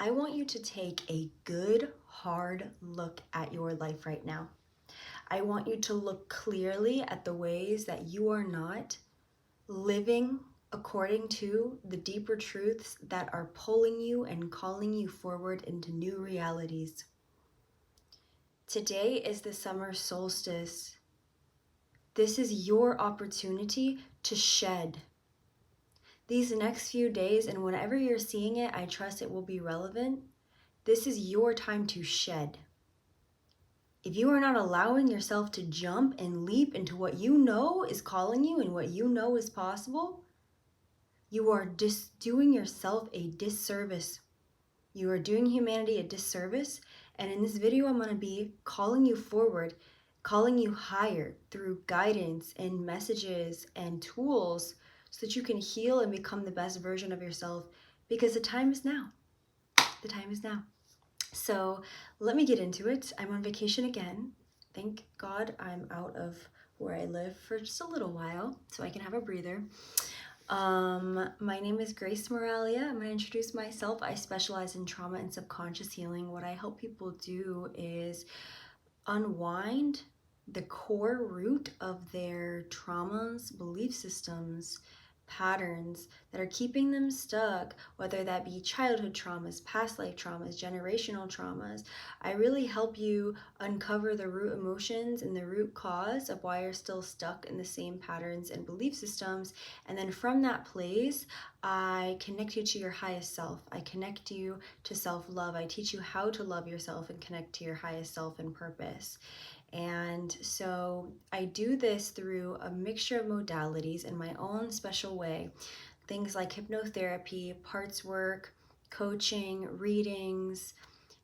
I want you to take a good, hard look at your life right now. I want you to look clearly at the ways that you are not living according to the deeper truths that are pulling you and calling you forward into new realities. Today is the summer solstice. This is your opportunity to shed. These next few days, and whenever you're seeing it, I trust it will be relevant. This is your time to shed. If you are not allowing yourself to jump and leap into what you know is calling you and what you know is possible, you are just doing yourself a disservice. You are doing humanity a disservice. And in this video, I'm going to be calling you forward, calling you higher through guidance and messages and tools so that you can heal and become the best version of yourself, because the time is now. The time is now. So let me get into it. I'm on vacation again. Thank God I'm out of where I live for just a little while so I can have a breather. My name is Grace Moralia. I'm going to introduce myself. I specialize in trauma and subconscious healing. What I help people do is unwind the core root of their traumas, belief systems, patterns that are keeping them stuck, whether that be childhood traumas, past life traumas, generational traumas. I really help you uncover the root emotions and the root cause of why you're still stuck in the same patterns and belief systems. And then from that place, I connect you to your highest self. I connect you to self-love. I teach you how to love yourself and connect to your highest self and purpose. And so I do this through a mixture of modalities in my own special way. Things like hypnotherapy, parts work, coaching, readings,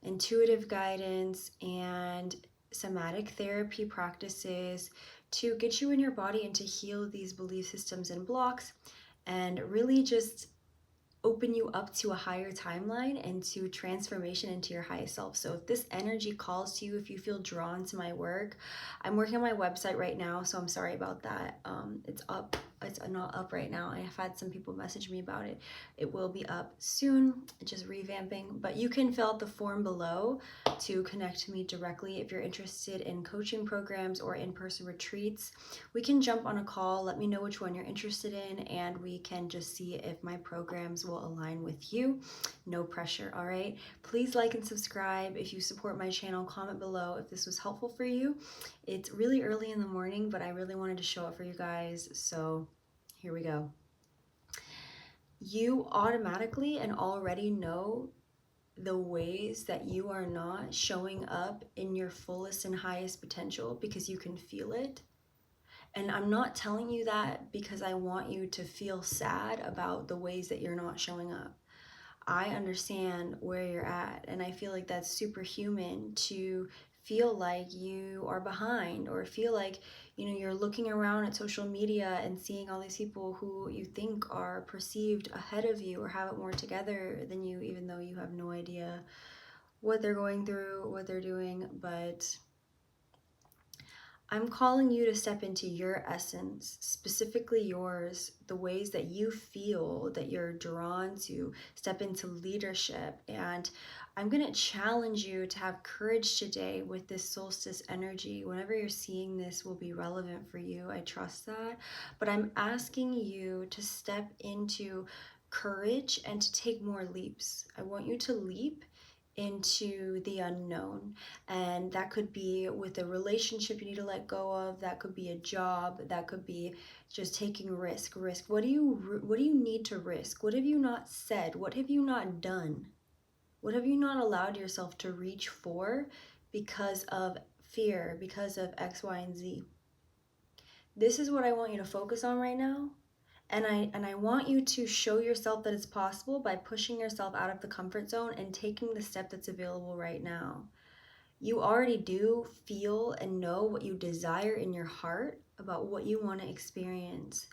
intuitive guidance, and somatic therapy practices to get you in your body and to heal these belief systems and blocks and really just open you up to a higher timeline and to transformation into your highest self. So if this energy calls to you, if you feel drawn to my work, I'm working on my website right now, so I'm sorry about that. It's up. It's not up right now. I've had some people message me about it. It will be up soon, just revamping, but you can fill out the form below to connect to me directly if you're interested in coaching programs or in-person retreats. We can jump on a call, let me know which one you're interested in, and we can just see if my programs will align with you. No pressure, all right? Please like and subscribe. If you support my channel, comment below if this was helpful for you. It's really early in the morning, but I really wanted to show up for you guys, so here we go. You automatically and already know the ways that you are not showing up in your fullest and highest potential because you can feel it. And I'm not telling you that because I want you to feel sad about the ways that you're not showing up. I understand where you're at, and I feel like that's superhuman to feel like you are behind, or feel like, you know, you're looking around at social media and seeing all these people who you think are perceived ahead of you or have it more together than you, even though you have no idea what they're going through, what they're doing. But I'm calling you to step into your essence, specifically yours, the ways that you feel that you're drawn to step into leadership. And I'm going to challenge you to have courage today with this solstice energy. Whenever you're seeing this will be relevant for you. I trust that. But I'm asking you to step into courage and to take more leaps. I want you to leap into the unknown, and that could be with a relationship you need to let go of, that could be a job, that could be just taking risk. What do you need to risk? What have you not said? What have you not done? What have you not allowed yourself to reach for because of fear, because of X, Y, and Z? This is what I want you to focus on right now. And I want you to show yourself that it's possible by pushing yourself out of the comfort zone and taking the step that's available right now. You already do feel and know what you desire in your heart about what you want to experience.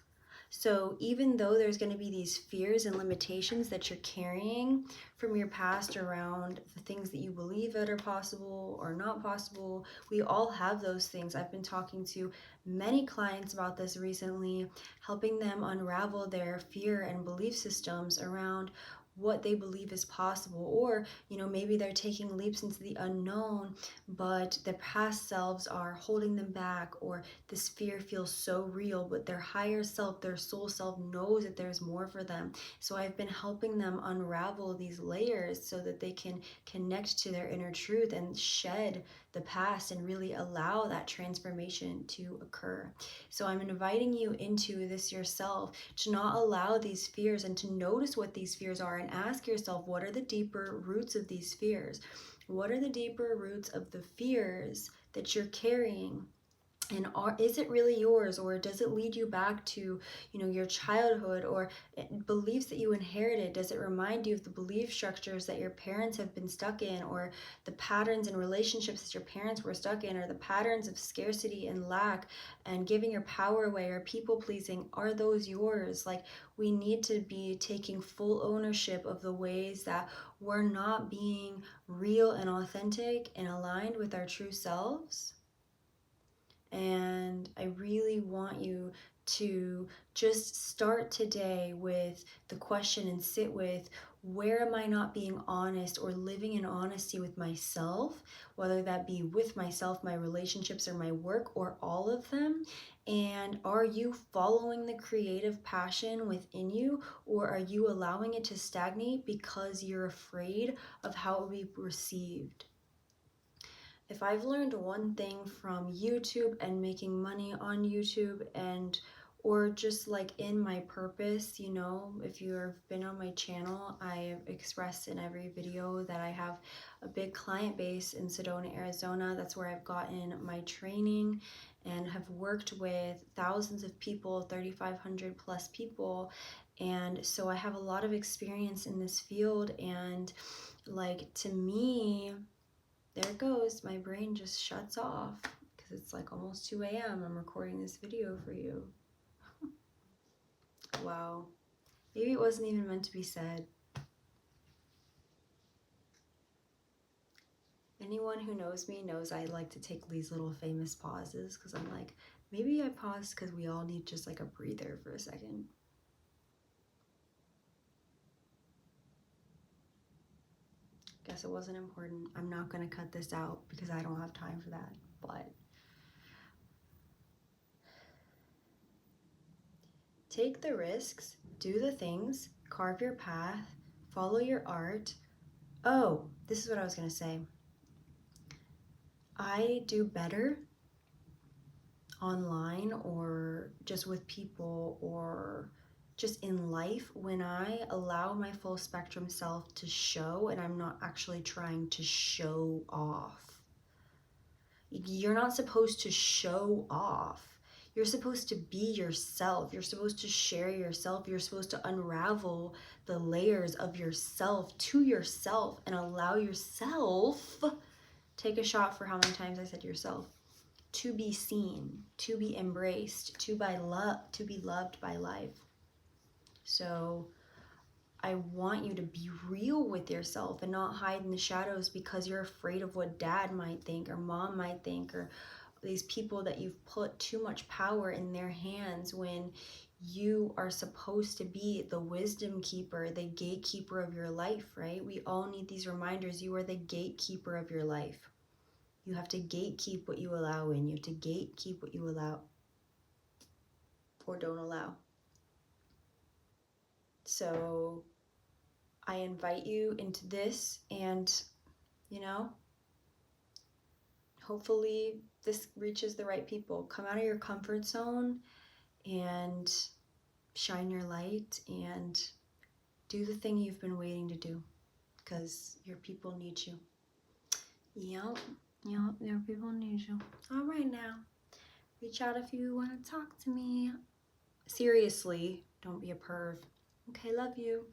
So even though there's going to be these fears and limitations that you're carrying from your past around the things that you believe that are possible or not possible, we all have those things. I've been talking to many clients about this recently, helping them unravel their fear and belief systems around what they believe is possible. Or, maybe they're taking leaps into the unknown, but their past selves are holding them back, or this fear feels so real, but their higher self, their soul self, knows that there's more for them. So I've been helping them unravel these layers so that they can connect to their inner truth and shed the past and really allow that transformation to occur. So I'm inviting you into this yourself, to not allow these fears and to notice what these fears are, and ask yourself, what are the deeper roots of these fears? What are the deeper roots of the fears that you're carrying? And is it really yours, or does it lead you back to your childhood, or beliefs that you inherited? Does it remind you of the belief structures that your parents have been stuck in, or the patterns and relationships that your parents were stuck in, or the patterns of scarcity and lack and giving your power away, or people pleasing? Are those yours? Like, we need to be taking full ownership of the ways that we're not being real and authentic and aligned with our true selves. And I really want you to just start today with the question and sit with, where am I not being honest or living in honesty with myself, whether that be with myself, my relationships, or my work, or all of them? And are you following the creative passion within you, or are you allowing it to stagnate because you're afraid of how it will be received? If I've learned one thing from YouTube and making money on YouTube, and or just like in my purpose, if you've been on my channel, I've expressed in every video that I have a big client base in Sedona, Arizona. That's where I've gotten my training and have worked with thousands of people, 3,500 plus people. And so I have a lot of experience in this field. And like, to me, there it goes. My brain just shuts off because it's like almost 2 a.m. I'm recording this video for you. Wow. Maybe it wasn't even meant to be said. Anyone who knows me knows I like to take these little famous pauses, because I'm like, maybe I paused because we all need just like a breather for a second. Guess it wasn't important. I'm not going to cut this out because I don't have time for that. But take the risks, do the things, carve your path, follow your art. Oh, this is what I was going to say. I do better online, or just with people, or just in life, when I allow my full spectrum self to show, and I'm not actually trying to show off. You're not supposed to show off. You're supposed to be yourself. You're supposed to share yourself. You're supposed to unravel the layers of yourself to yourself and allow yourself, take a shot for how many times I said yourself, to be seen, to be embraced, to be loved by life. So I want you to be real with yourself and not hide in the shadows because you're afraid of what dad might think, or mom might think, or these people that you've put too much power in their hands, when you are supposed to be the wisdom keeper, the gatekeeper of your life, right? We all need these reminders. You are the gatekeeper of your life. You have to gatekeep what you allow in. You have to gatekeep what you allow or don't allow. So I invite you into this, and hopefully this reaches the right people. Come out of your comfort zone and shine your light and do the thing you've been waiting to do, because your people need you. Yep, your people need you. All right, now reach out if you want to talk to me. Seriously, don't be a perv. Okay, love you.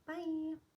Bye.